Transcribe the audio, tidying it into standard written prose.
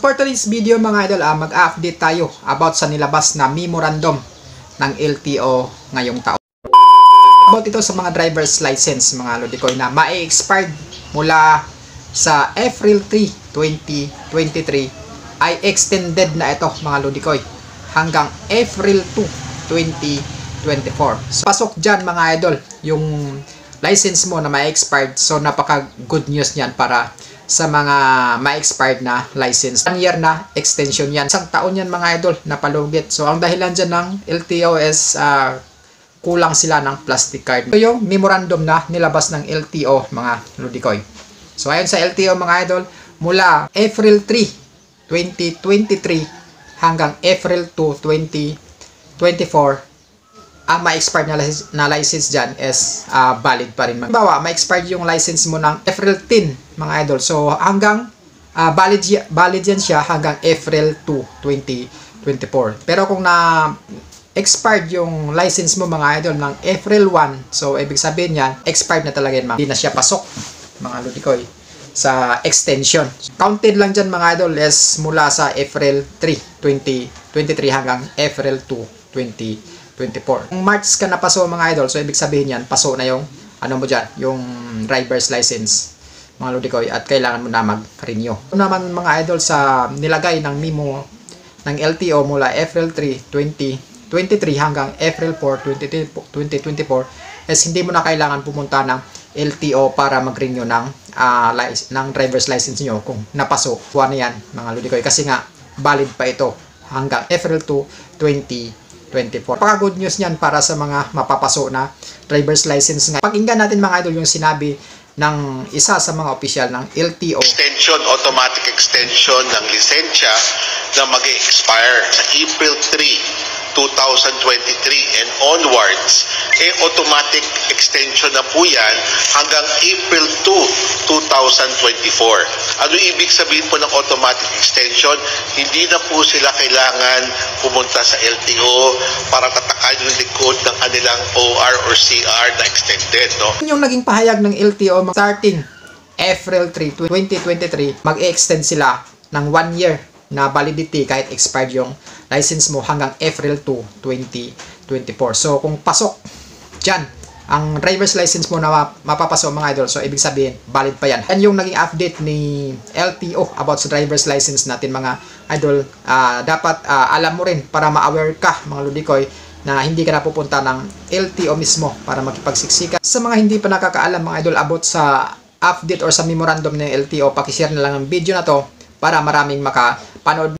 for today's video mga idol, mag-update tayo about sa nilabas na memorandum ng LTO ngayong taon. About ito sa mga driver's license mga Lodikoy na ma-expired mula sa April 3, 2023 ay extended na ito mga Lodikoy hanggang April 2, 2024. So, pasok dyan mga idol yung license mo na ma-expired. So napaka good news niyan para sa mga ma-expired na license. 1 year na extension yan. Isang taon yan mga idol na palugit. So ang dahilan dyan ng LTO is kulang sila ng plastic card. Ito yung memorandum na nilabas ng LTO mga Lodikoy. So ayon sa LTO mga idol, mula April 3, 2023 hanggang April 2, 2024 ang ma-expired na license dyan is valid pa rin. Halimbawa, ma-expired yung license mo ng April 10, mga idol. So, hanggang valid yan siya hanggang April 2, 2024. Pero kung na-expired yung license mo, mga idol, ng April 1, so, ibig sabihin yan, expired na talaga yan, hindi na siya pasok, mga Lodikoy, sa extension. Counted lang dyan, mga idol, is mula sa April 3, 2023 hanggang April 2, 2024. Kung March ka na paso mga idol, so ibig sabihin yan, paso na yung ano mo dyan, yung driver's license mga Lodikoy, at kailangan mo na mag-renew. Ito naman mga idol sa nilagay ng memo ng LTO mula April 3, 2023 hanggang April 4, 2024 is hindi mo na kailangan pumunta ng LTO para mag-renew ng driver's license nyo kung napaso. Kuha na yan mga Lodikoy kasi nga valid pa ito hanggang April 2, 2024. Paka-good news niyan para sa mga mapapaso na driver's license. Pakinggan natin mga idol yung sinabi ng isa sa mga opisyal ng LTO. Extension, automatic extension ng lisensya na mag-expire sa April 3, 2023 and onwards, automatic extension na po yan hanggang April 2, 2024. Ano ibig sabihin po ng automatic extension? Hindi na po sila kailangan pumunta sa LTO para tatakan yung likod ng kanilang OR or CR na extended. No? Yung naging pahayag ng LTO, starting April 3, 2023, mag-extend sila ng 1 year na validity kahit expired yung license mo hanggang April 2, 2024. So kung pasok dyan ang driver's license mo na mapapasok mga idol, so ibig sabihin valid pa yan. Yan yung naging update ni LTO about sa driver's license natin mga idol. Dapat alam mo rin para ma-aware ka mga Lodikoy na hindi ka na pupunta ng LTO mismo para makipagsiksikan. Sa mga hindi pa nakakaalam mga idol about sa update or sa memorandum ng LTO, pakishare na lang ang video na to para maraming makapanood.